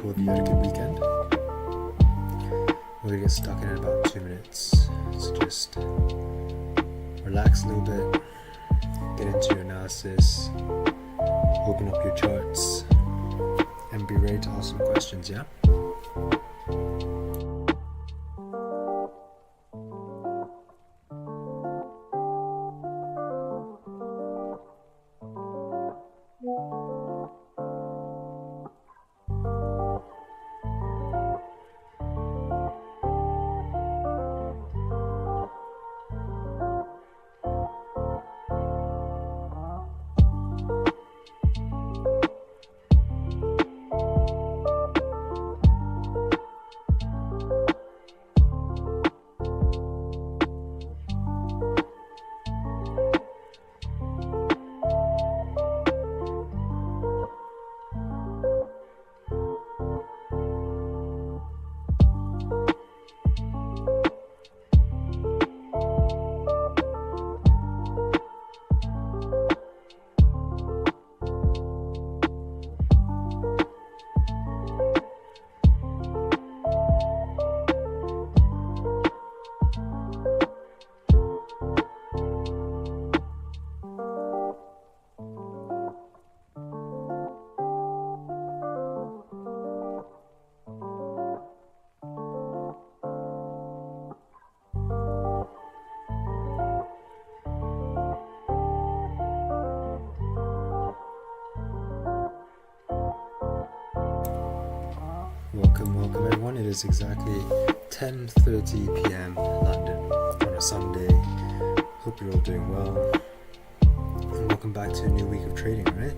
Hope you had a good weekend. We're gonna get stuck in about 2 minutes. So just relax a little bit, get into your analysis, open up your charts, and be ready to ask some questions, yeah? Welcome everyone. It is exactly 10:30 p.m. London on a Sunday. Hope you're all doing well. And welcome back to a new week of trading, right?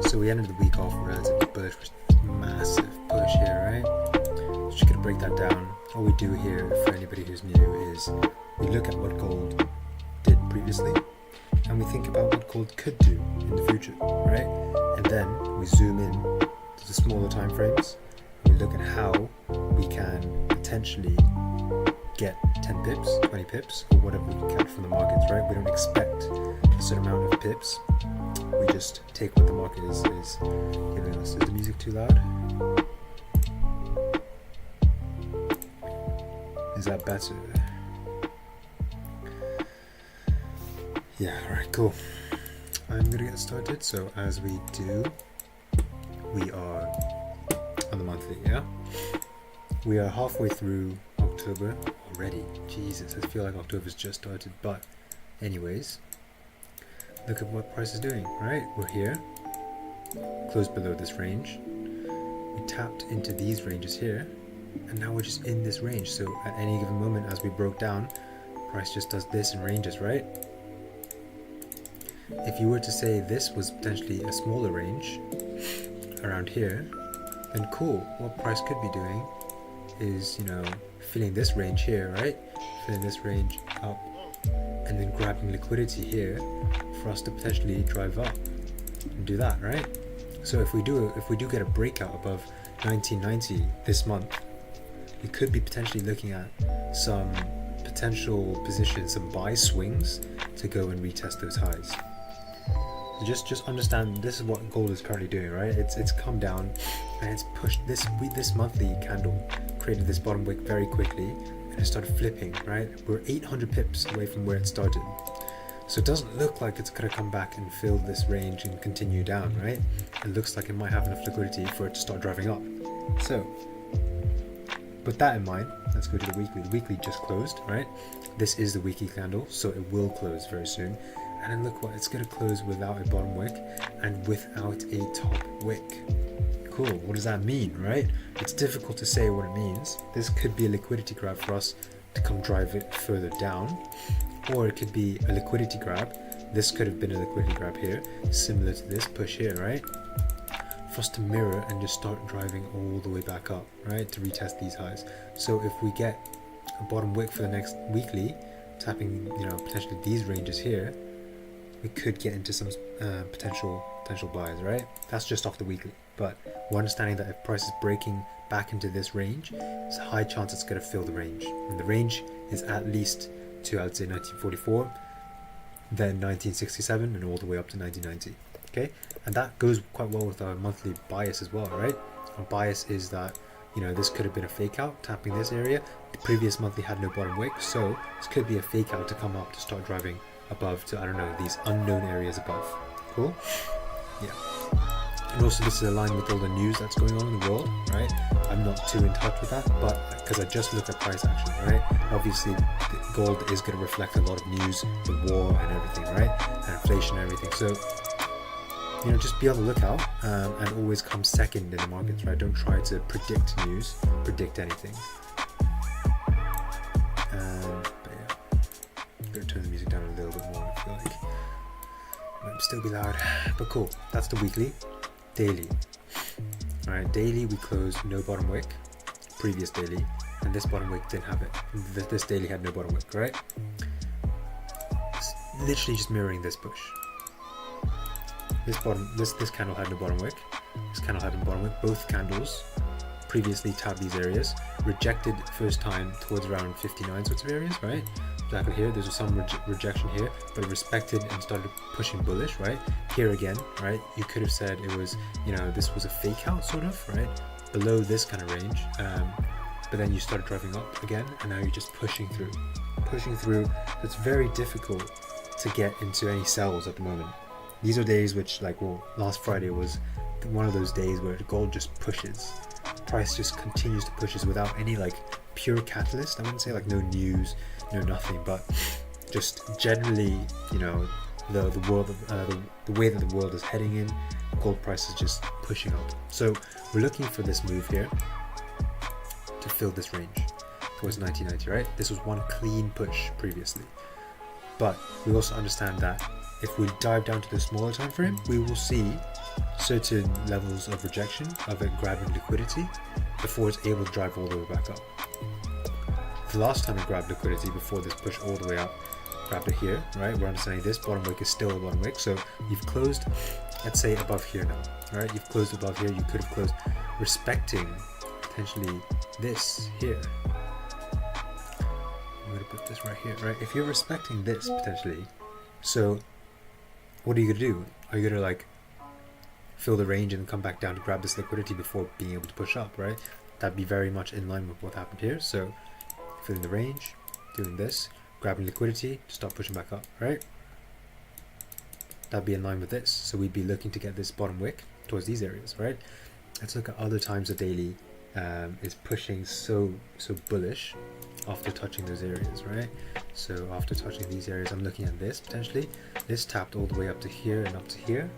So we ended the week off relatively bullish, massive push here, right? Just gonna break that down. All we do here, for anybody who's new, is we look at what gold did previously, and we think about what gold could do in the future, right? And then we zoom in to the smaller time frames. We look at how we can potentially get 10 pips, 20 pips, or whatever we can catch from the markets, right? We don't expect a certain amount of pips. We just take what the market is giving us. Is the music too loud? Is that better? Yeah, alright, cool. I'm gonna get started. So as we do, we are on the monthly, yeah? We are halfway through October already. Jesus, I feel like October's just started, but anyways, look at what price is doing, right? We're here, close below this range. We tapped into these ranges here, and now we're just in this range. So at any given moment, as we broke down, price just does this in ranges, right? If you were to say this was potentially a smaller range around here, then cool, what price could be doing is, filling this range here, right? Filling this range up and then grabbing liquidity here for us to potentially drive up and do that, right? So if we do get a breakout above 1990 this month, we could be potentially looking at some potential positions, some buy swings to go and retest those highs. Just understand this is what gold is currently doing, right? It's come down and it's pushed this monthly candle, created this bottom wick very quickly, and it started flipping, right? We're 800 pips away from where it started, so it doesn't look like it's gonna come back and fill this range and continue down, right? It looks like it might have enough liquidity for it to start driving up. So with that in mind, let's go to the weekly. The weekly just closed, right? This is the weekly candle, so it will close very soon. And then look what, it's going to close without a bottom wick and without a top wick. Cool, what does that mean, right? It's difficult to say what it means. This could be a liquidity grab for us to come drive it further down, or it could be a liquidity grab. This could have been a liquidity grab here, similar to this push here, right? For us to mirror and just start driving all the way back up, right? To retest these highs. So if we get a bottom wick for the next weekly, tapping, potentially these ranges here, we could get into some potential buys, right? That's just off the weekly, but we're understanding that if price is breaking back into this range, it's a high chance it's going to fill the range, and the range is at least to, I would say, 1944, then 1967, and all the way up to 1990. Okay, and that goes quite well with our monthly bias as well, right? our bias is that, you know, this could have been a fake out, tapping this area. The previous monthly had no bottom wick, so this could be a fake out to come up to start driving above to, I don't know, these unknown areas above. Cool? Yeah. And also this is aligned with all the news that's going on in the world, right? I'm not too in touch with that, but because I just look at price action, right? Obviously, gold is going to reflect a lot of news, the war and everything, right? And inflation and everything. So, you know, just be on the lookout and always come second in the markets, right? Don't try to predict news, predict anything. But yeah, I'm going to turn the music down a little bit more, I feel like. It might still be loud, but cool. That's the weekly. Daily. Alright, daily we closed no bottom wick, previous daily, and this bottom wick didn't have it. This daily had no bottom wick, right? It's literally just mirroring this push. This candle had no bottom wick. This candle had no bottom wick. Both candles previously tapped these areas, rejected first time towards around 59 sorts of areas, right? Exactly here, there's some rejection here, but respected and started pushing bullish, right? Here again, right? You could have said it was, you know, this was a fake out sort of, right? Below this kind of range, but then you started driving up again, and now you're just pushing through. It's very difficult to get into any sells at the moment. These are days which, like, well, last Friday was one of those days where gold just pushes. Price just continues to pushes without any like pure catalyst. I wouldn't say like no news, no nothing, but just generally, you know, the world, the way that the world is heading in, gold price is just pushing up. So we're looking for this move here to fill this range towards 1990, right? This was one clean push previously, but we also understand that if we dive down to the smaller time frame, we will see certain levels of rejection of it grabbing liquidity before it's able to drive all the way back up. The last time it grabbed liquidity before this push all the way up, grabbed it here, right? We're understanding this bottom wick is still a bottom wick, so you've closed, let's say above here now, right? You've closed above here, you could have closed respecting potentially this here. I'm going to put this right here, right? If you're respecting this potentially, so what are you going to do? Are you going to like fill the range and come back down to grab this liquidity before being able to push up, right? That'd be very much in line with what happened here. So filling the range, doing this, grabbing liquidity to start pushing back up, right? That'd be in line with this. So we'd be looking to get this bottom wick towards these areas, right? Let's look at other times the daily is pushing so bullish after touching those areas, right? So after touching these areas, I'm looking at this potentially. This tapped all the way up to here and up to here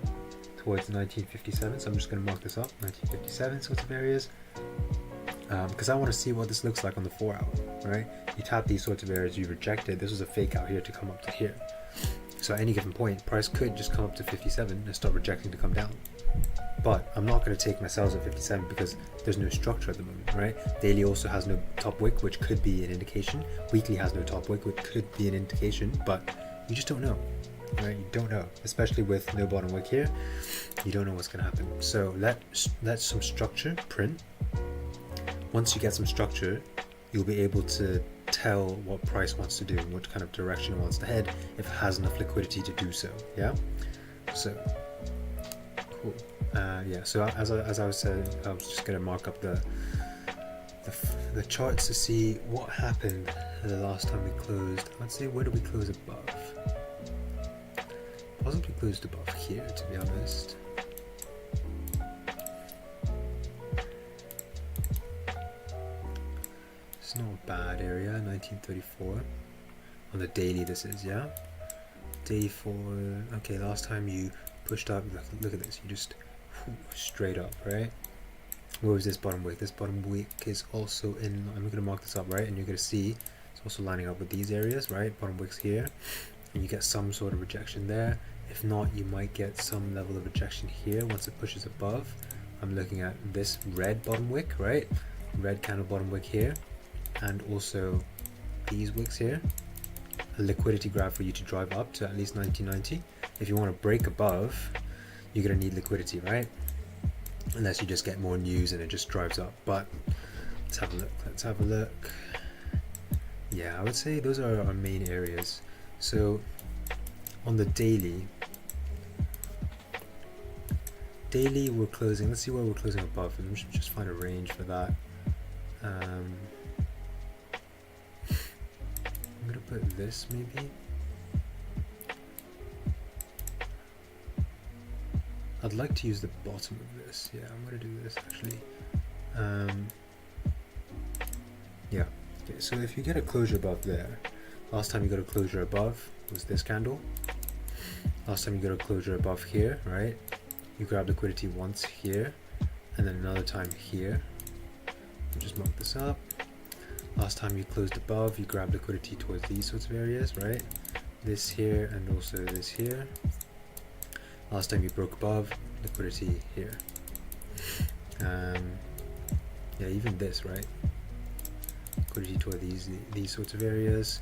towards 1957. So I'm just going to mark this up, 1957 sorts of areas, because I want to see what this looks like on the 4 hour, right? You tap these sorts of areas, you reject it. This was a fake out here to come up to here. So at any given point, price could just come up to 57 and start rejecting to come down. But I'm not going to take my sells at 57 because there's no structure at the moment, right? Daily also has no top wick, which could be an indication. Weekly has no top wick, which could be an indication, but you just don't know, right? You don't know, especially with no bottom wick here. You don't know what's going to happen. So let some structure print. Once you get some structure, you'll be able to tell what price wants to do and what kind of direction it wants to head if it has enough liquidity to do so. Yeah. So cool. Yeah. So as I was saying, I was just gonna mark up the charts to see what happened the last time we closed. Let's see, where did we close above? Possibly closed above here, to be honest. It's not a bad area, 1934. On the daily this is, yeah? Day 4, okay, last time you pushed up, look at this, you just straight up, right? Where was this bottom wick? This bottom wick is also in, I'm going to mark this up, right? And you're going to see it's also lining up with these areas, right? Bottom wick's here, and you get some sort of rejection there. If not, you might get some level of rejection here once it pushes above. I'm looking at this red bottom wick, right? Red candle bottom wick here. And also these wicks here, a liquidity graph for you to drive up to at least 1990. If you want to break above, you're going to need liquidity, right? Unless you just get more news and it just drives up. But let's have a look. Yeah, I would say those are our main areas. So on the daily, daily we're closing, let's see where we're closing above. We should just find a range for that. I'm gonna put this maybe. I'd like to use the bottom of this. Yeah, I'm gonna do this actually. Yeah, okay, so if you get a closure above there, last time you got a closure above was this candle. Last time you got a closure above here, right? You grab liquidity once here, and then another time here. We'll just mark this up. Last time you closed above, you grab liquidity towards these sorts of areas, right? This here and also this here. Last time you broke above, liquidity here. Yeah, even this, right? Liquidity toward these sorts of areas.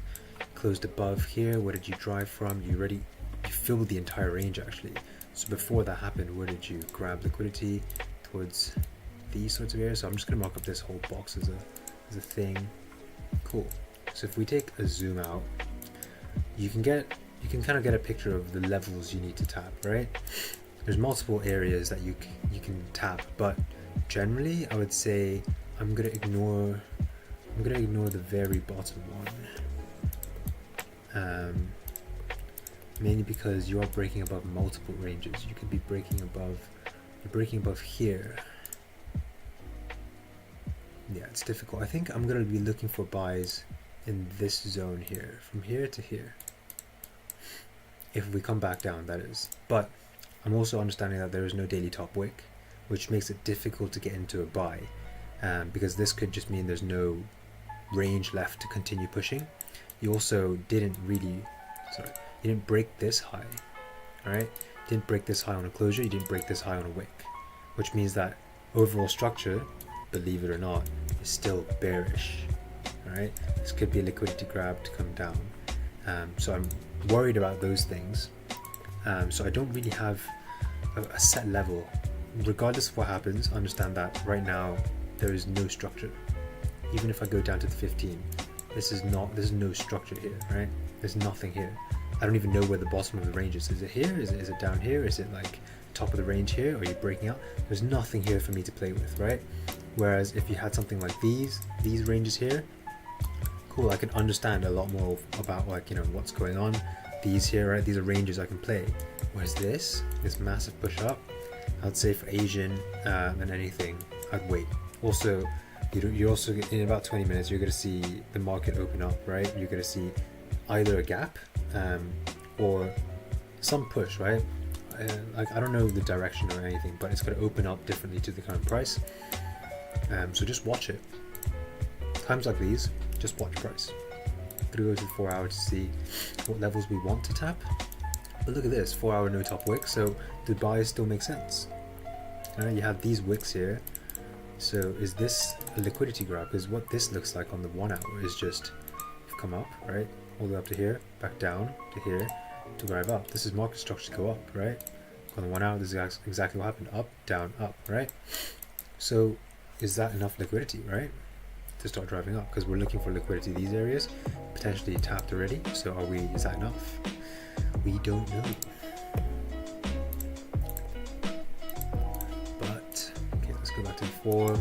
Closed above here. Where did you drive from? You filled the entire range actually. So before that happened, where did you grab liquidity? Towards these sorts of areas. So I'm just gonna mark up this whole box as a thing. Cool. So if we take a zoom out, you can kind of get a picture of the levels you need to tap, right? There's multiple areas that you can tap, but generally I would say I'm gonna ignore the very bottom one, mainly because you are breaking above multiple ranges. You could be breaking above here. Yeah, it's difficult. I think I'm gonna be looking for buys in this zone here, from here to here. If we come back down, that is. But I'm also understanding that there is no daily top wick, which makes it difficult to get into a buy, because this could just mean there's no range left to continue pushing. You also didn't break this high, all right? Didn't break this high on a closure, you didn't break this high on a wick, which means that overall structure, believe it or not, is still bearish, all right? This could be a liquidity grab to come down. So I'm worried about those things. So I don't really have a set level. Regardless of what happens, understand that right now there is no structure. Even if I go down to the 15, there's no structure here, right? There's nothing here. I don't even know where the bottom of the range is. Is it here? Is it down here? Is it like top of the range here? Are you breaking out? There's nothing here for me to play with, right? Whereas if you had something like these ranges here, cool, I can understand a lot more about, like, you know, what's going on. These here, right? These are ranges I can play. Whereas this massive push up, I'd say for Asian and anything, I'd wait. Also, you're also in about 20 minutes, you're going to see the market open up, right? You're going to see either a gap or some push, right? Like, I don't know the direction or anything, but it's going to open up differently to the current price. So just watch it. Times like these, just watch price. I'm going to go to the 4 hour to see what levels we want to tap. But look at this, 4 hour no top wick, so the buys still make sense. You have these wicks here. So is this a liquidity grab? Because what this looks like on the 1 hour is just, you've come up, right? All the way up to here, back down to here, to drive up. This is market structure to go up, right? On the 1 hour, this is exactly what happened. Up, down, up, right? So is that enough liquidity, right? To start driving up? Because we're looking for liquidity in these areas, potentially tapped already. So is that enough? We don't know. But, okay, let's go back to the 4.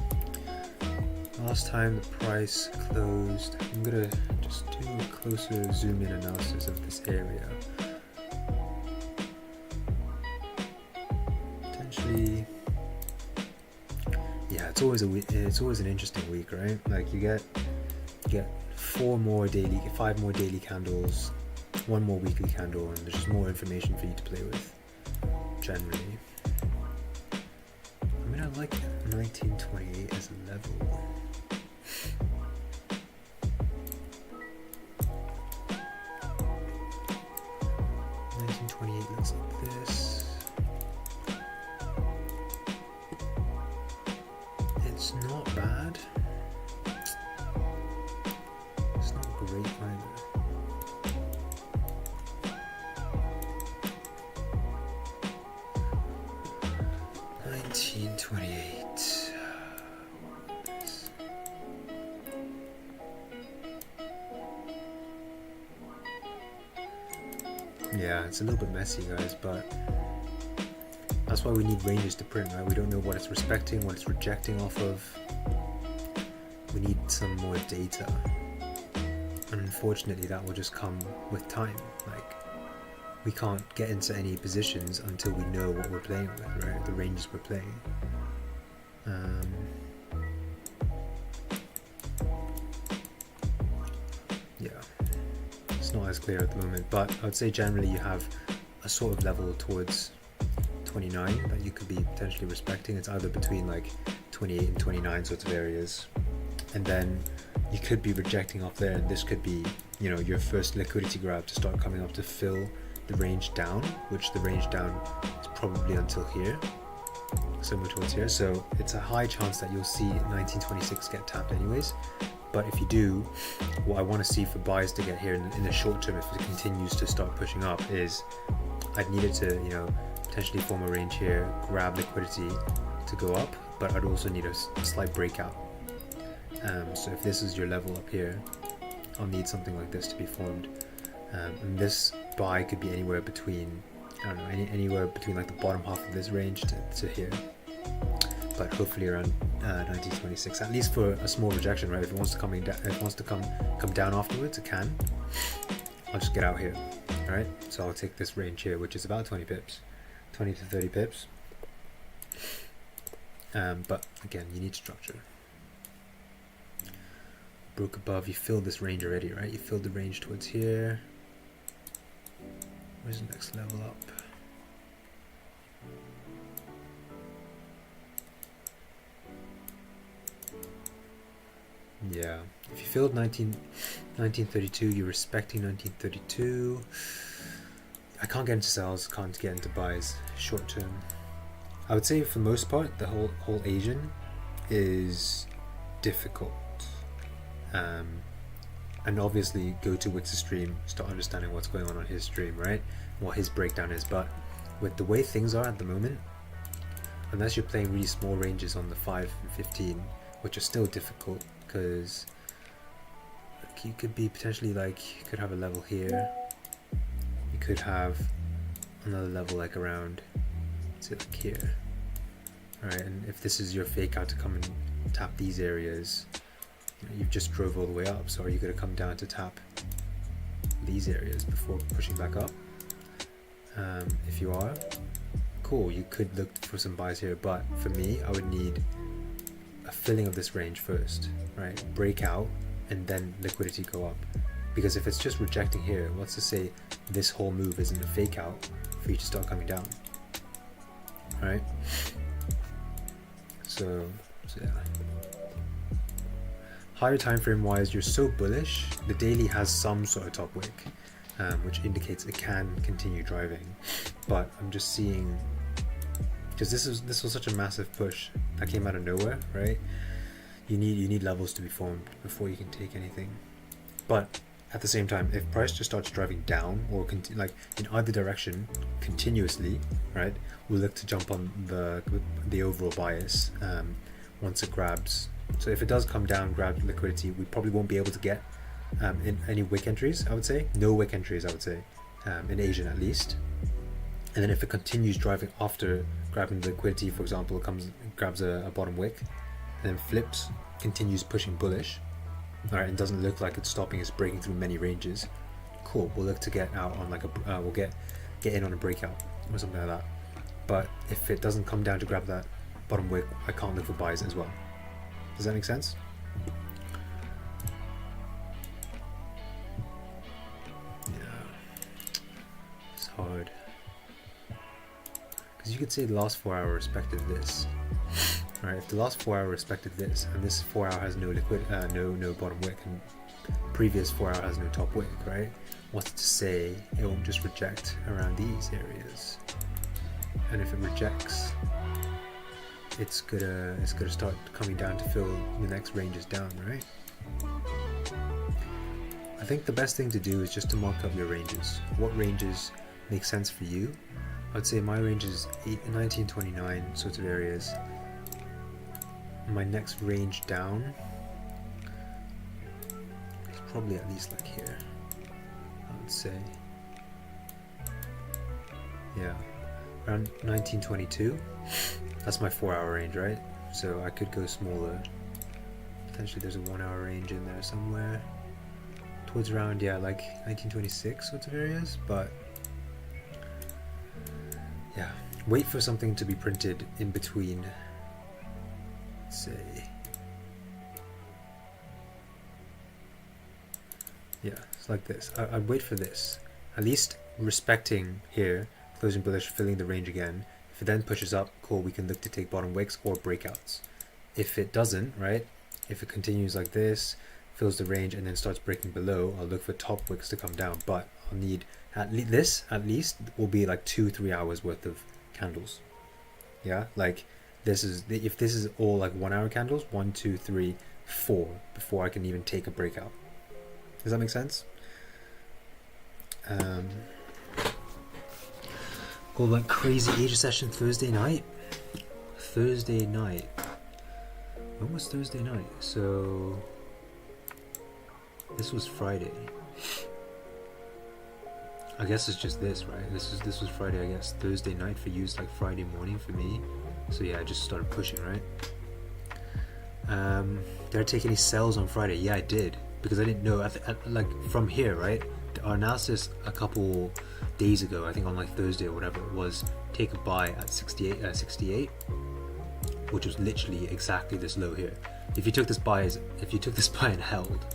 Last time the price closed, I'm gonna just do a closer zoom in analysis of this area. Potentially, yeah, it's always an interesting week, right? Like you get 5 more daily candles, 1 more weekly candle, and there's just more information for you to play with. Generally, I mean, I like 1928 as a level. Looks like this. It's not bad. It's not great either. $19.28. Yeah, it's a little bit messy, guys, but That's why we need ranges to print, right? We don't know what it's respecting, what it's rejecting off of. We need some more data. And unfortunately, that will just come with time. Like, we can't get into any positions until we know what we're playing with, right? The ranges we're playing. Yeah, it's not as clear at the moment, but I would say generally you have a sort of level towards 29 that you could be potentially respecting. It's either between like 28 and 29 sorts of areas, and then you could be rejecting off there, and this could be, you know, your first liquidity grab to start coming up to fill the range down, which the range down is probably until here, somewhere towards here. So it's a high chance that you'll see 1926 get tapped anyways. But if you do, what I want to see for buys to get here in the short term, if it continues to start pushing up, is I'd need it to, you know, potentially form a range here, grab liquidity to go up, but I'd also need a slight breakout. So if this is your level up here, I'll need something like this to be formed. And this buy could be anywhere between, I don't know, anywhere between like the bottom half of this range to here. But hopefully around 1926, at least for a small rejection, right? If it wants to come down afterwards, it can. I'll just get out here, all right? So I'll take this range here, which is about 20 pips, 20 to 30 pips. But again, you need structure. Broke above, you filled this range already, right? You filled the range towards here. Where's the next level up? Yeah, if you filled 1932, you're respecting 1932. I can't get into sells, can't get into buys short term. I would say for the most part, the whole Asian is difficult. And obviously go to Wix's stream, start understanding what's going on his stream, right? What his breakdown is. But with the way things are at the moment, unless you're playing really small ranges on the 5 and 15, which are still difficult, because you could be potentially like, you could have a level here, you could have another level like around, say like here, alright? And if this is your fake out to come and tap these areas, you know, you've just drove all the way up, so are you going to come down to tap these areas before pushing back up? If you are, cool, you could look for some buys here, but for me, I would need a filling of this range first, right? Breakout, and then liquidity go up. Because if it's just rejecting here, what's to say this whole move isn't a fake out for you to start coming down, right? So yeah. Higher time frame wise, you're so bullish. The daily has some sort of top wick, which indicates it can continue driving. But I'm just seeing, because this was such a massive push that came out of nowhere, right? You need levels to be formed before you can take anything. But at the same time, if price just starts driving down or like in either direction continuously, right? We'll look to jump on the overall bias once it grabs. So if it does come down, grab liquidity, we probably won't be able to get in any wick entries, I would say. No wick entries, I would say, in Asian at least. And then if it continues driving after grabbing the liquidity, for example, grabs a bottom wick, and then flips, continues pushing bullish, all right, and doesn't look like it's stopping, it's breaking through many ranges, cool, we'll look to get out on like a, we'll get in on a breakout or something like that. But if it doesn't come down to grab that bottom wick, I can't look for buys as well. Does that make sense? Yeah, it's hard. Because you could say the last 4 hour respected this. Right, if the last 4 hour respected this, and this 4 hour has no no bottom wick, and previous 4 hour has no top wick, right? What's to say it won't just reject around these areas? And if it rejects, it's gonna start coming down to fill the next ranges down, right? I think the best thing to do is just to mark up your ranges. What ranges make sense for you? I'd say my range is 1929 sorts of areas. My next range down is probably at least like here, I would say. Yeah, around 1922. That's my 4-hour range, right? So I could go smaller. Potentially there's a 1-hour range in there somewhere. Towards around, yeah, like 1926 sorts of areas, but yeah. Wait for something to be printed in between, say, yeah, it's like this. I'd wait for this. At least respecting here, closing bullish, filling the range again. If it then pushes up, cool, we can look to take bottom wicks or breakouts. If it doesn't, right, if it continues like this, fills the range and then starts breaking below, I'll look for top wicks to come down, but I'll need at least will be like 2-3 hours worth of candles. Yeah, like this is, if this is all like 1-hour candles, 1, 2, 3, 4 before I can even take a breakout. Does that make sense? Gold went crazy Asia session Thursday night. When was Thursday night? So this was Friday. I guess it's just this, right? This was Friday, I guess. Thursday night for you is like Friday morning for me. So yeah, I just started pushing, right? Did I take any sells on Friday? Yeah, I did, because I didn't know. Like from here, right? Our analysis a couple days ago, I think on like Thursday or whatever it was, take a buy at 68, which was literally exactly this low here. If you took this buy and held,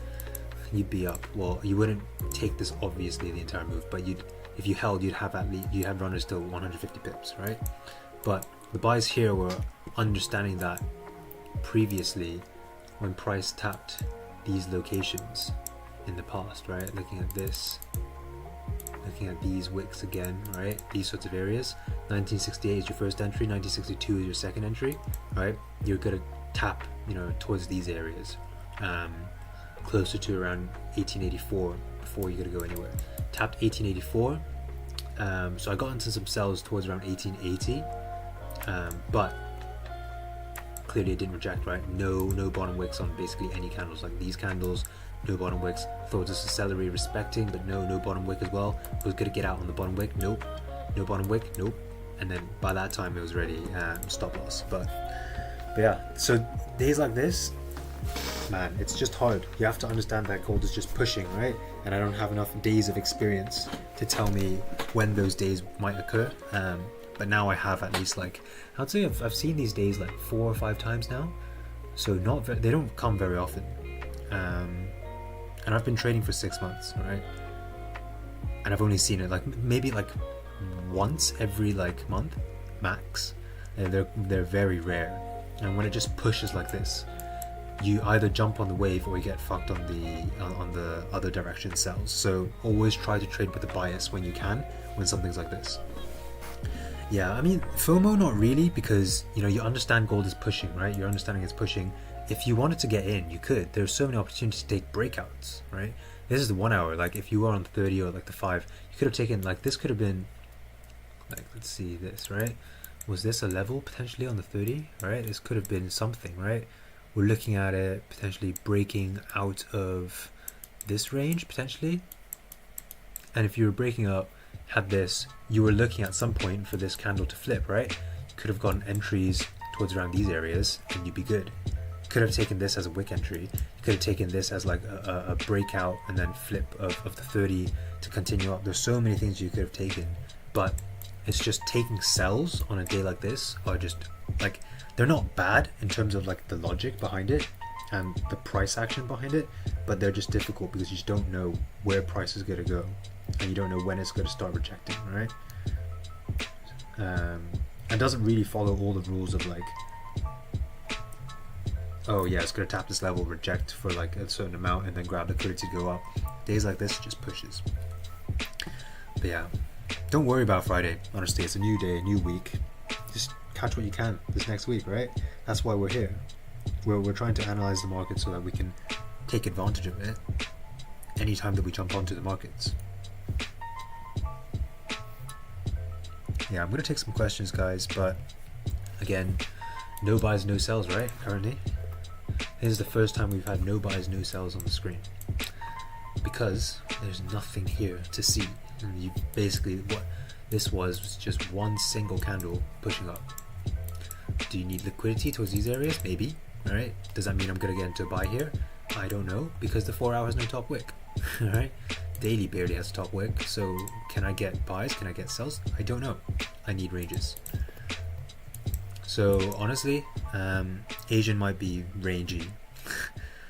you'd be up. Well, you wouldn't take this obviously the entire move, but if you held, you'd have runners till 150 pips, right? But the buys here were understanding that previously when price tapped these locations in the past, right? Looking at this, looking at these wicks again, right? These sorts of areas. 1968 is your first entry, 1962 is your second entry, right? You're gonna tap, towards these areas, closer to around 1884 before you're gonna go anywhere. Tapped 1884, so I got into some sells towards around 1880, but clearly it didn't reject, right? No bottom wicks on basically any candles, like these candles. No bottom wicks. Thought this was celery respecting, but no bottom wick as well. Was gonna get out on the bottom wick, nope. No bottom wick, nope. And then by that time it was ready, stop loss. But yeah, so days like this, man, it's just hard. You have to understand that gold is just pushing, right? And I don't have enough days of experience to tell me when those days might occur. But now I have at least, like, I'd say I've seen these days like 4 or 5 times now. So they don't come very often. And I've been trading for 6 months, right? And I've only seen it like maybe like once every like month max. And they're very rare. And when it just pushes like this, you either jump on the wave or you get fucked on the other direction sells. So always try to trade with a bias when you can, when something's like this. Yeah, I mean, FOMO not really, because you understand gold is pushing, right? You're understanding it's pushing. If you wanted to get in, you could. There's so many opportunities to take breakouts, right? This is the 1 hour. Like if you were on the 30 or like the 5, you could have taken, like, this could have been, like, let's see this, right? Was this a level potentially on the 30, right? This could have been something, right? We're looking at it potentially breaking out of this range potentially. And if you were breaking up, had this, you were looking at some point for this candle to flip, right? You could have gotten entries towards around these areas and you'd be good. Could have taken this as a wick entry. You could have taken this as like a breakout and then flip of the 30 to continue up. There's so many things you could have taken, but it's just taking sells on a day like this are just like, they're not bad in terms of like the logic behind it and the price action behind it, but they're just difficult because you just don't know where price is going to go and you don't know when it's going to start rejecting, right? And doesn't really follow all the rules of like, oh yeah, it's going to tap this level, reject for like a certain amount and then grab the liquidity to go up. Days like this, it just pushes. But yeah, don't worry about Friday. Honestly, it's a new day, a new week. Just catch what you can this next week, right? That's why we're here. We're trying to analyze the market so that we can take advantage of it anytime that we jump onto the markets. Yeah, I'm going to take some questions, guys, but again, no buys, no sells, right? Currently. This is the first time we've had no buys, no sells on the screen because there's nothing here to see. And you basically, This was just one single candle pushing up. Do you need liquidity towards these areas? Maybe. All right. Does that mean I'm gonna get into a buy here? I don't know, because the 4 hour has no top wick. All right. Daily barely has a top wick. So can I get buys? Can I get sells? I don't know. I need ranges. So honestly, Asian might be rangy.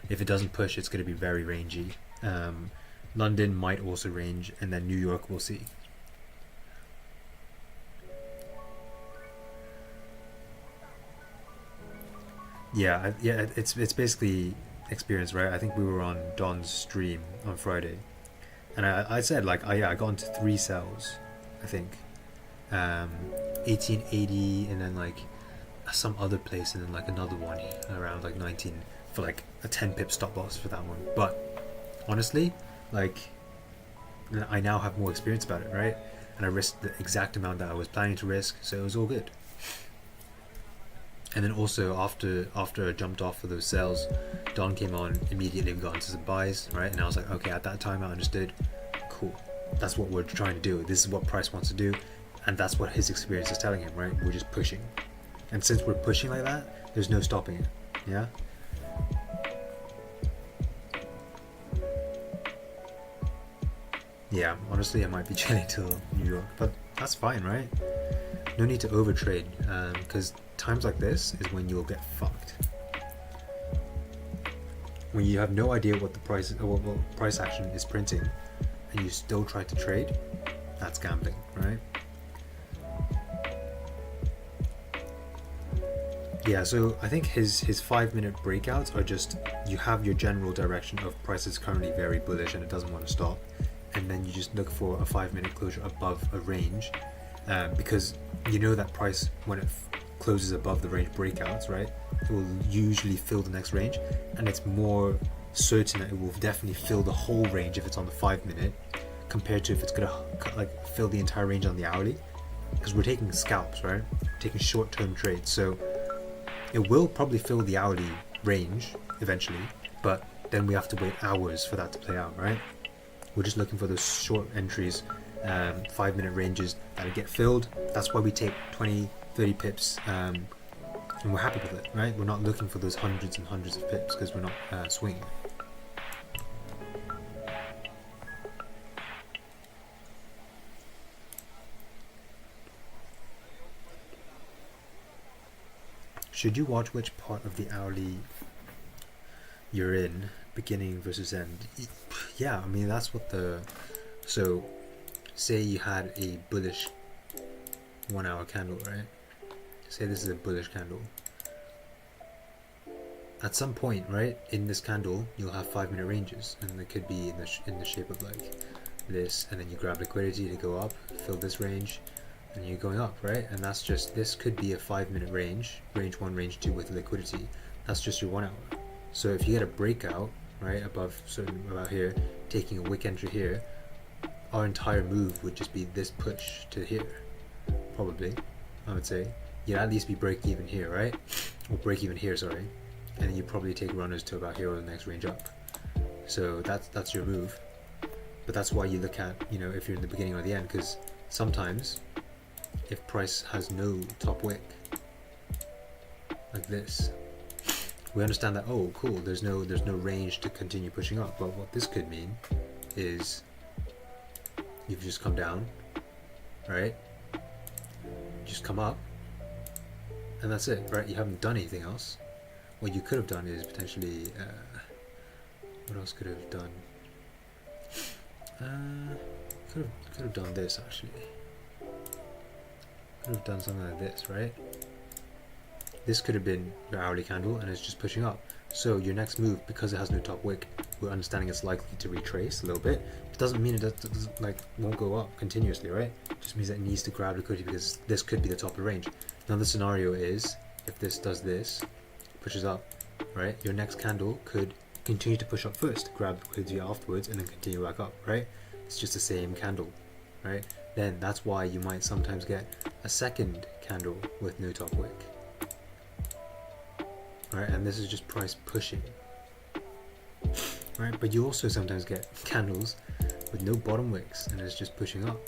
If it doesn't push, it's going to be very rangy. London might also range, and then New York, we'll see. Yeah, it's basically experience, right? I think we were on Don's stream on Friday, and I said like, I got into 3 sells, I think, 1880, and then like some other place, and then like another one around like 19 for like a 10 pip stop loss for that one. But honestly, like, I now have more experience about it, right? And I risked the exact amount that I was planning to risk, so it was all good. And then also after I jumped off for those sales, Don came on, immediately we got into some buys, right? And I was like, okay, at that time I understood, cool, that's what we're trying to do, this is what Price wants to do, and that's what his experience is telling him, right? We're just pushing. And since we're pushing like that, there's no stopping it. Yeah. Yeah, honestly, I might be chilling till New York, but that's fine, right? No need to overtrade, because times like this is when you'll get fucked. When you have no idea what the price, or what price action is printing, and you still try to trade, that's gambling, right? Yeah, so I think his 5-minute breakouts are just, you have your general direction of price is currently very bullish and it doesn't want to stop, and then you just look for a 5-minute closure above a range, because you know that price, when it closes above the range breakouts, right, it will usually fill the next range, and it's more certain that it will definitely fill the whole range if it's on the 5-minute, compared to if it's gonna like fill the entire range on the hourly, because we're taking scalps, right? We're taking short-term trades, so it will probably fill the hourly range eventually, but then we have to wait hours for that to play out, right? We're just looking for those short entries, 5-minute ranges that get filled. That's why we take 20, 30 pips, and we're happy with it, right? We're not looking for those hundreds and hundreds of pips because we're not swinging. Should you watch which part of the hourly you're in, beginning versus end? Yeah, I mean, that's what so say you had a bullish 1 hour candle, right? Say this is a bullish candle. At some point, right, in this candle, you'll have 5-minute ranges, and it could be in the shape of like this, and then you grab liquidity to go up, fill this range, and you're going up, right? And that's just, this could be a 5-minute range 1, range 2 with liquidity. That's just your 1 hour. So if you get a breakout, right, above about here, taking a wick entry here, our entire move would just be this push to here, probably. I would say you'd at least be break even here, right? Or break even here, sorry, and then you probably take runners to about here or the next range up. So that's your move. But that's why you look at, you know, if you're in the beginning or the end, because sometimes if price has no top wick like this, we understand that, oh cool, there's no range to continue pushing up. But what this could mean is you've just come down, right? Just come up, and that's it, right? You haven't done anything else. What you could have done is potentially, what else could have done? Could have done this actually. Could have done something like this, right? This could have been your hourly candle, and it's just pushing up. So your next move, because it has no top wick, we're understanding it's likely to retrace a little bit. It doesn't mean it doesn't, like, won't go up continuously, right? It just means that it needs to grab liquidity because this could be the top of the range. Another scenario is if this does this, pushes up, right? Your next candle could continue to push up first, grab liquidity afterwards, and then continue back up, right? It's just the same candle, right? Then that's why you might sometimes get a second candle with no top wick. Right, and this is just price pushing, right? But you also sometimes get candles with no bottom wicks, and it's just pushing up.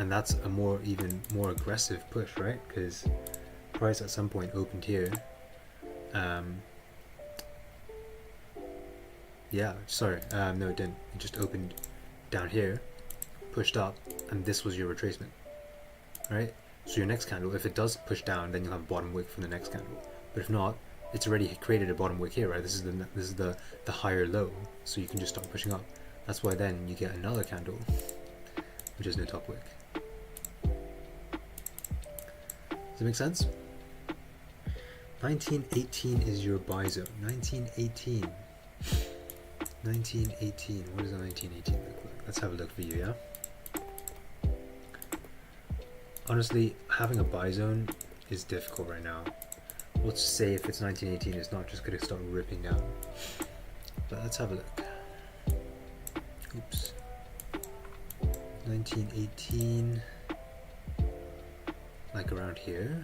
and that's a even more aggressive push, right? Because price at some point opened here. Yeah, sorry, no it didn't. It just opened down here, pushed up, and this was your retracement, right? So your next candle, if it does push down, then you'll have a bottom wick for the next candle. But if not, it's already created a bottom wick here, right? This is the higher low, so you can just start pushing up. That's why then you get another candle, which is no top wick. Does it make sense? 1918 is your buy zone. 1918. 1918. What does a 1918 look like? Let's have a look for you, yeah? Honestly, having a buy zone is difficult right now. Let's say if it's 1918, it's not just going to start ripping down. But let's have a look. Oops. 1918. Like around here.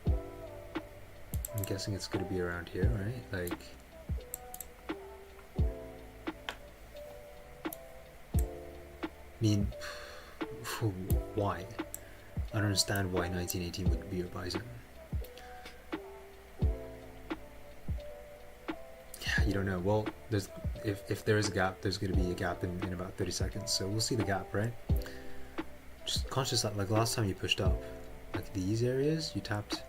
I'm guessing it's going to be around here, right? Like... I mean, why? I don't understand why 1918 would be your buy zone. Yeah, you don't know. Well, there's if there is a gap, there's going to be a gap in about 30 seconds. So we'll see the gap, right? Just conscious that like last time you pushed up, like these areas, you tapped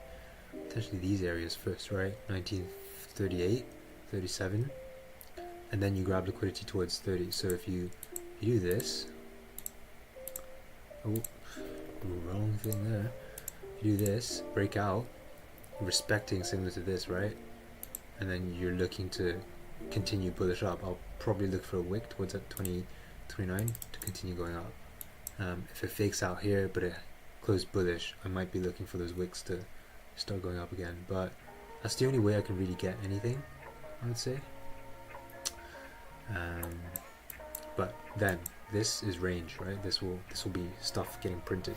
potentially these areas first, right? 1938, 37, and then you grab liquidity towards 30. So if you do this. Oh, wrong thing there. If you do this, break out, respecting similar to this, right? And then you're looking to continue bullish up. I'll probably look for a wick towards that 2029 to continue going up. If it fakes out here, but it closed bullish, I might be looking for those wicks to start going up again. But that's the only way I can really get anything, I would say. But then this is range, right? This will be stuff getting printed.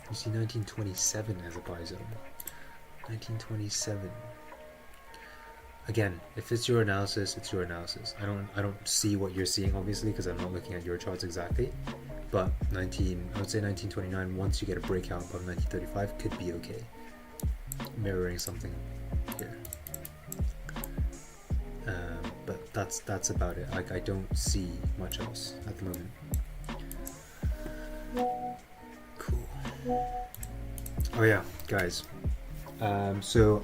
You see 1927 as a buy zone. 1927. Again, if it's your analysis, it's your analysis. I don't see what you're seeing, obviously, because I'm not looking at your charts exactly. But I would say 1929, once you get a breakout above 1935, could be okay. Mirroring something here. But that's about it. Like, I don't see much else at the moment. Cool. Oh yeah, guys. So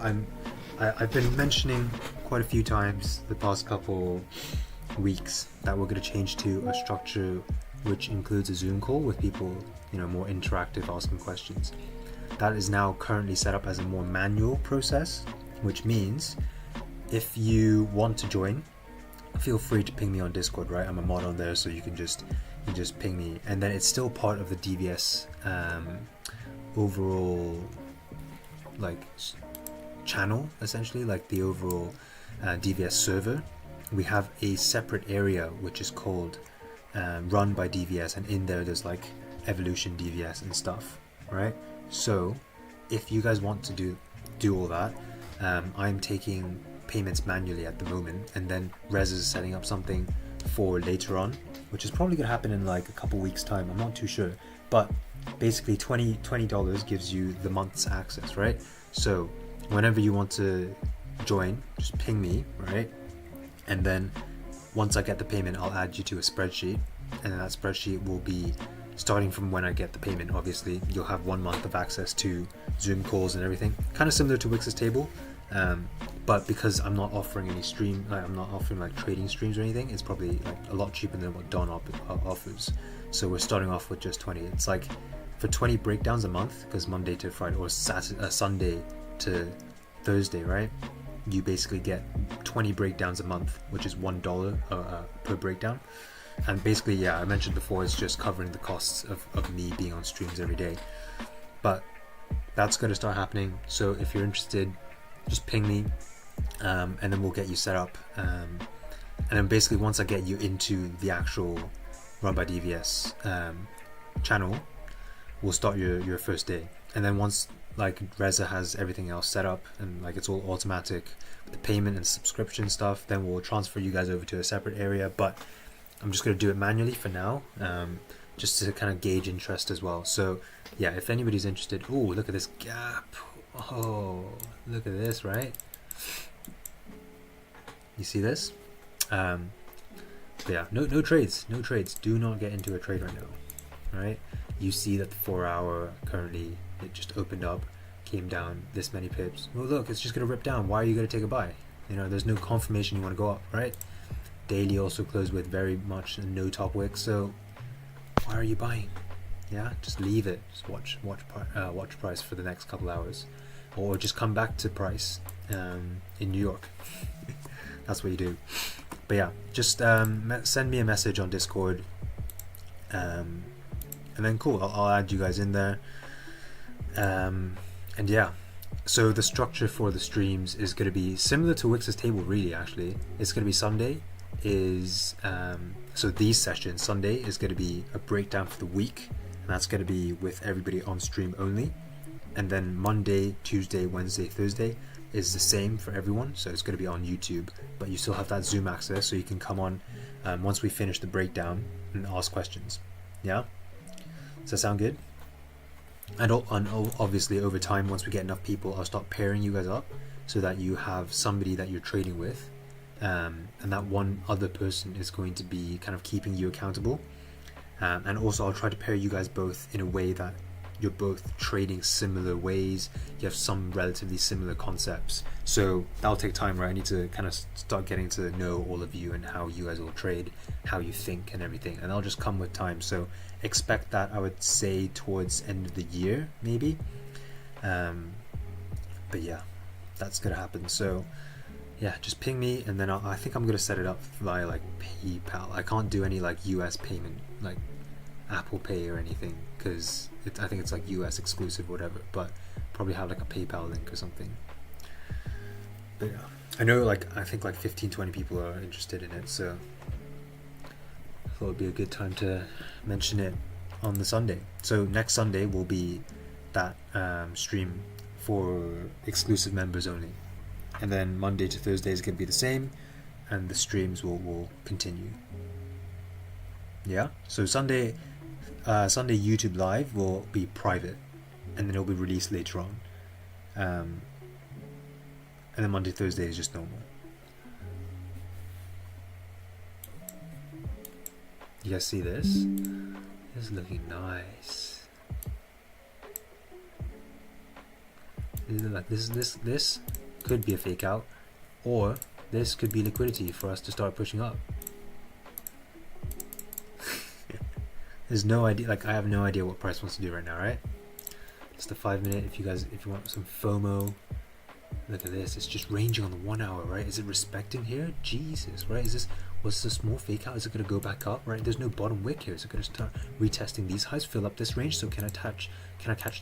I've been mentioning quite a few times the past couple weeks that we're going to change to a structure which includes a Zoom call with people, more interactive, asking questions. That is now currently set up as a more manual process, which means if you want to join, feel free to ping me on Discord, right? I'm a mod on there, so you just ping me, and then it's still part of the DVS overall channel, essentially, like the overall DVS server. We have a separate area which is called run by DVS, and in there there's like EvolutionDVS and stuff, right? So if you guys want to do all that, I'm taking payments manually at the moment, and then Rez is setting up something for later on, which is probably going to happen in like a couple weeks time. I'm not too sure, but basically $20 gives you the month's access, right? So whenever you want to join, just ping me, right? And then once I get the payment, I'll add you to a spreadsheet, and then that spreadsheet will be starting from when I get the payment. Obviously you'll have 1 month of access to Zoom calls and everything, kind of similar to Wix's table. But because I'm not offering any I'm not offering like trading streams or anything, it's probably like a lot cheaper than what Don offers. So we're starting off with just 20. It's like for 20 breakdowns a month, because Monday to Friday or Sunday to Thursday, right? You basically get 20 breakdowns a month, which is $1 per breakdown. And basically, yeah, I mentioned before, it's just covering the costs of me being on streams every day. But that's going to start happening. So if you're interested, just ping me, and then we'll get you set up. And then basically once I get you into the actual Run by DVS channel, we'll start your first day. And then once like Reza has everything else set up and like it's all automatic with the payment and subscription stuff, then we'll transfer you guys over to a separate area. But I'm just going to do it manually for now, just to kind of gauge interest as well. So yeah, if anybody's interested, oh, look at this gap. Oh, look at this, right? You see this? But yeah, no trades. Do not get into a trade right now, right? You see that the 4 hour currently, it just opened up, came down this many pips. Well, look, it's just going to rip down. Why are you going to take a buy? You know, there's no confirmation you want to go up, right? Daily also closed with very much a no top wick, so why are you buying? Yeah, just leave it. Just watch price for the next couple hours, or just come back to price in New York. That's what you do. But yeah, just send me a message on Discord, and then cool, I'll add you guys in there. And yeah, so the structure for the streams is going to be similar to Wix's table, really. Actually, it's going to be Sunday is so these sessions, Sunday is going to be a breakdown for the week, and that's going to be with everybody on stream only. And then Monday, Tuesday, Wednesday, Thursday is the same for everyone, so it's going to be on YouTube, but you still have that Zoom access, so you can come on once we finish the breakdown and ask questions. Yeah, does that sound good? And obviously over time, once we get enough people, I'll start pairing you guys up so that you have somebody that you're trading with, and that one other person is going to be kind of keeping you accountable. And also I'll try to pair you guys both in a way that you're both trading similar ways, you have some relatively similar concepts. So that'll take time, right? I need to kind of start getting to know all of you and how you guys will trade, how you think and everything, and that'll just come with time. So expect that, I would say, towards end of the year maybe. But yeah, that's gonna happen. So yeah, just ping me, and then I think I'm gonna set it up via like PayPal. I can't do any like US payment like Apple Pay or anything, because I think it's like US exclusive or whatever, but probably have like a PayPal link or something. But yeah, I know I think like 15-20 people are interested in it, so I thought it'd be a good time to mention it on the Sunday. So next Sunday will be that stream for exclusive members only, and then Monday to Thursday is going to be the same, and the streams will continue. Yeah, so Sunday YouTube live will be private, and then it'll be released later on, and then Monday Thursday is just normal. You guys see this? This is looking nice. Like this could be a fake out, or this could be liquidity for us to start pushing up. There's no idea, I have no idea what price wants to do right now, right? It's the 5 minute. If you want some FOMO, look at this. It's just ranging on the 1 hour, right? Is it respecting here? Jesus, right? Was this a small fake out? Is it going to go back up, right? There's no bottom wick here. Is it going to start retesting these highs, fill up this range? So can I catch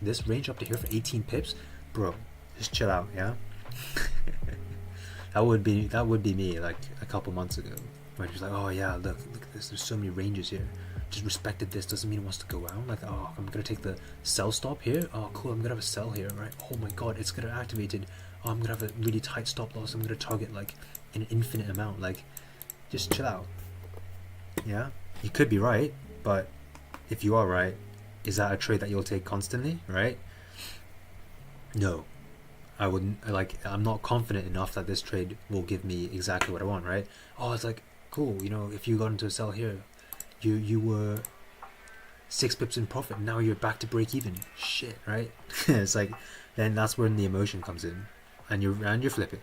this range up to here for 18 pips? Bro, just chill out, yeah? that would be me like a couple months ago, where just like, oh yeah, look at this. There's so many ranges here. Just respected this doesn't mean it wants to go out. Like, oh, I'm gonna take the sell stop here. Oh, cool, I'm gonna have a sell here, right? Oh my god, it's gonna activated. Oh, I'm gonna have a really tight stop loss. I'm gonna target like an infinite amount. Like, just chill out. Yeah, you could be right, but if you are right, is that a trade that you'll take constantly, right? No, I wouldn't. I'm not confident enough that this trade will give me exactly what I want, right? Oh, it's like, cool, if you got into a sell here, you were 6 pips in profit, now you're back to break even. Shit, right? It's like, then that's when the emotion comes in, and you're flipping.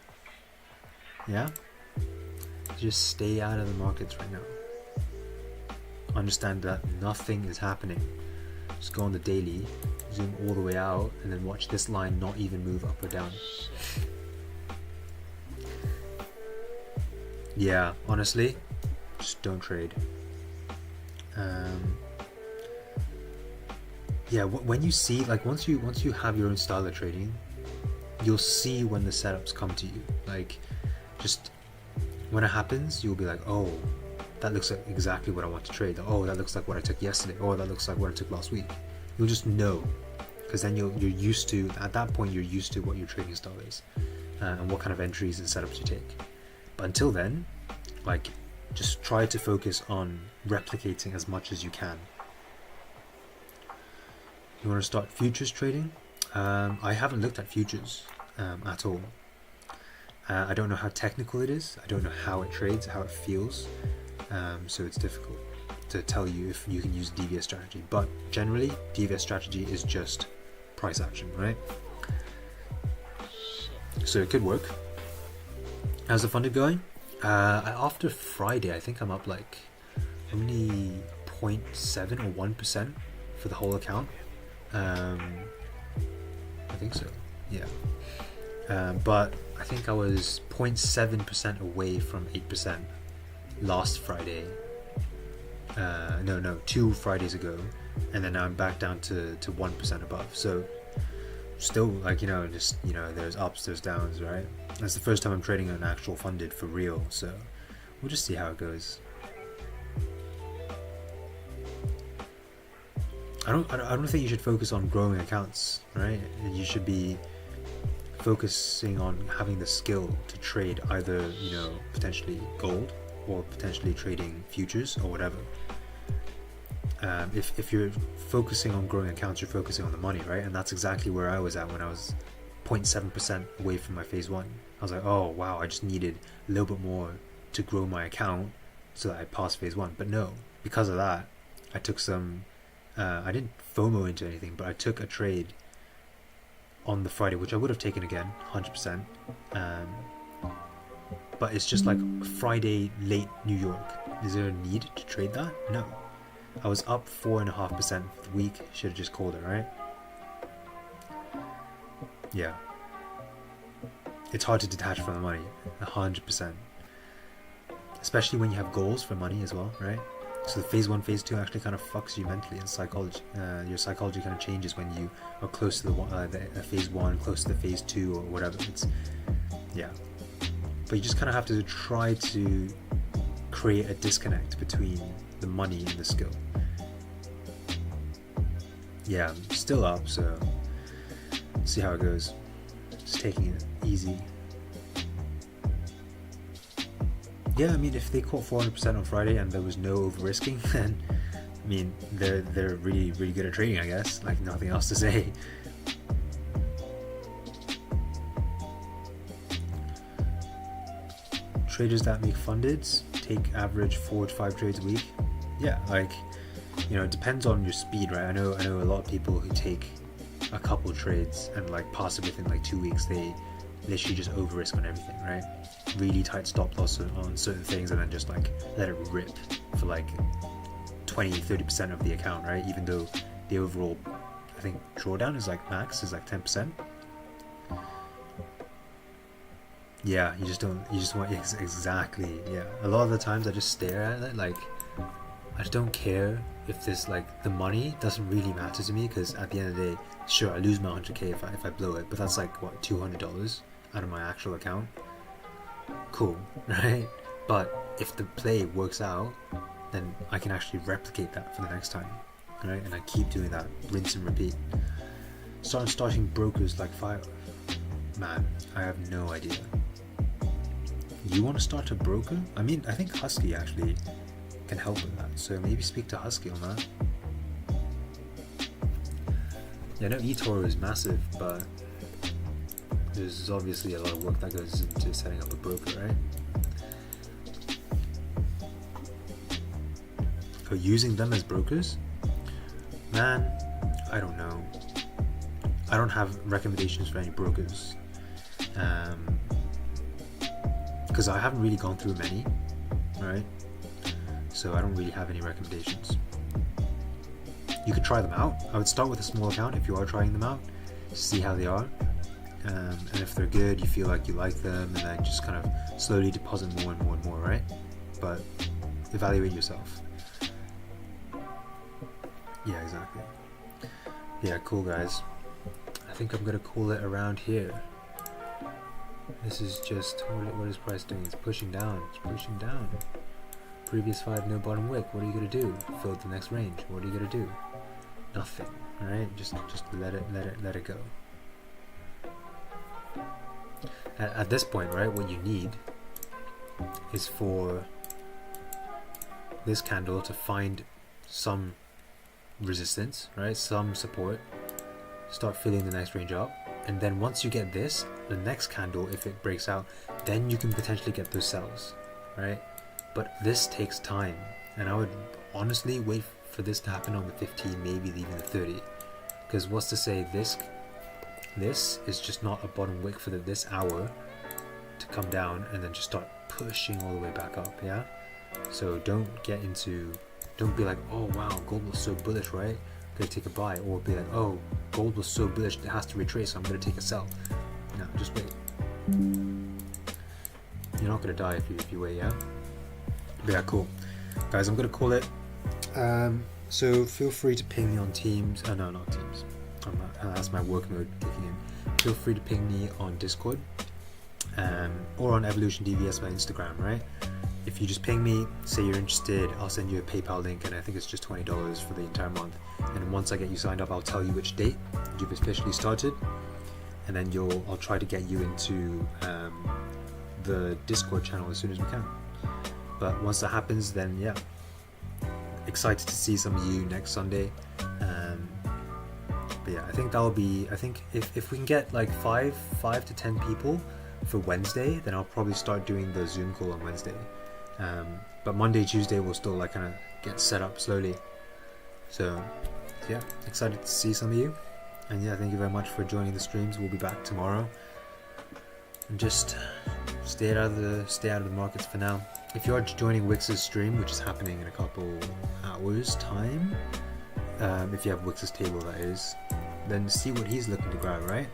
Yeah, just stay out of the markets right now. Understand that nothing is happening. Just go on the daily, zoom all the way out, and then watch this line not even move up or down. Yeah, honestly, just don't trade. Yeah, when you see, once you have your own style of trading, you'll see when the setups come to you. Just when it happens, you'll be like, oh, that looks like exactly what I want to trade. Oh, that looks like what I took yesterday. Oh, that looks like what I took last week. You'll just know, because then you're used to, at that point, you're used to what your trading style is, and what kind of entries and setups you take. But until then, just try to focus on replicating as much as you can. You want to start futures trading? I haven't looked at futures at all. I don't know how technical it is. I don't know how it trades, how it feels. So it's difficult to tell you if you can use DVS strategy. But generally, DVS strategy is just price action, right? So it could work. How's the funded going? After Friday, I think I'm up like only 0.7 or 1% for the whole account. I think so, yeah. But I think I was 0.7% away from 8% last Friday. No, 2 Fridays ago, and then now I'm back down to 1% above. So still, like, just there's ups, there's downs, right? That's the first time I'm trading an actual funded for real, so we'll just see how it goes. I don't think you should focus on growing accounts, right? You should be focusing on having the skill to trade either, potentially gold or potentially trading futures or whatever. If you're focusing on growing accounts, you're focusing on the money, right? And that's exactly where I was at when I was 0.7% away from my phase 1. I was like, oh wow, I just needed a little bit more to grow my account so that I passed phase 1. But no, because of that, I took some I didn't FOMO into anything, but I took a trade on the Friday, which I would have taken again, 100%. But it's just like Friday late New York. Is there a need to trade that? No. I was up 4.5% for the week. Should have just called it, right? Yeah. It's hard to detach from the money, 100%. Especially when you have goals for money as well, right? So the phase 1, phase 2 actually kind of fucks you mentally in psychology. Your psychology kind of changes when you are close to the phase 1, close to the phase 2 or whatever. Yeah. But you just kind of have to try to create a disconnect between the money and the skill. Yeah, I'm still up, so see how it goes. Just taking it easy. Yeah, I mean, if they caught 400% on Friday and there was no over risking, then I mean, they're really, really good at trading, I guess. Like, nothing else to say. Traders that make fundeds take average 4 to 5 trades a week. Yeah, like, it depends on your speed, right? I know a lot of people who take a couple trades and like pass it within like 2 weeks. They literally just over risk on everything, right? Really tight stop loss on certain things and then just like let it rip for like 20-30% of the account, right? Even though the overall, I think, drawdown is like max is like 10%. Yeah, you just want exactly. Yeah, a lot of the times I just stare at it, like I just don't care if this, like, the money doesn't really matter to me, because at the end of the day, sure, I lose my 100k if I blow it, but that's like what, $200 out of my actual account. Cool, right? But if the play works out, then I can actually replicate that for the next time, right? And I keep doing that, rinse and repeat. Starting brokers like fire. Man, I have no idea. You want to start a broker? I mean, I think Husky actually can help with that, so maybe speak to Husky on that. Yeah, I know eToro is massive, but there's obviously a lot of work that goes into setting up a broker, right? For using them as brokers? Man, I don't know. I don't have recommendations for any brokers. Because I haven't really gone through many, right? So I don't really have any recommendations. You could try them out. I would start with a small account if you are trying them out, see how they are. And if they're good, you feel like you like them, and then just kind of slowly deposit more and more and more, right? But evaluate yourself. Yeah, exactly. Yeah, cool, guys. I think I'm gonna call it around here. This is just, what is price doing? It's pushing down. It's pushing down. Previous 5, no bottom wick. What are you gonna do? Fill the next range. What are you gonna do? Nothing. All right, just let it go. At this point, right, what you need is for this candle to find some resistance, right? Some support. Start filling the next range up, and then once you get this, the next candle, if it breaks out, then you can potentially get those sells, right? But this takes time, and I would honestly wait for this to happen on the 15, maybe even the 30, because what's to say this is just not a bottom wick for this hour to come down and then just start pushing all the way back up. Yeah, so don't be like, oh wow, gold was so bullish, right, gonna take a buy, or be like, oh, gold was so bullish it has to retrace, so I'm gonna take a sell. No, just wait. You're not gonna die if you wait. Yeah, but yeah, cool guys, I'm gonna call it. So feel free to ping me on Teams. No, not Teams. That's my work mode kicking in. Feel free to ping me on Discord, or on EvolutionDVS, my Instagram, right? If you just ping me, say you're interested, I'll send you a PayPal link, and I think it's just $20 for the entire month. And once I get you signed up, I'll tell you which date you've officially started, and then I'll try to get you into the Discord channel as soon as we can. But once that happens, then yeah, excited to see some of you next Sunday. But yeah, I think that'll be. I think if we can get like 5 to 10 people for Wednesday, then I'll probably start doing the Zoom call on Wednesday. But Monday, Tuesday, we'll still like kind of get set up slowly. So yeah, excited to see some of you, and yeah, thank you very much for joining the streams. We'll be back tomorrow, and just stay out of the markets for now. If you are joining Wix's stream, which is happening in a couple hours time, if you have Wix's table, that is, then see what he's looking to grab, right?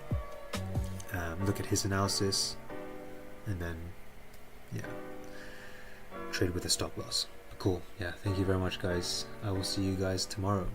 Look at his analysis, and then yeah, trade with a stop loss. Cool. Yeah, thank you very much, guys. I will see you guys tomorrow.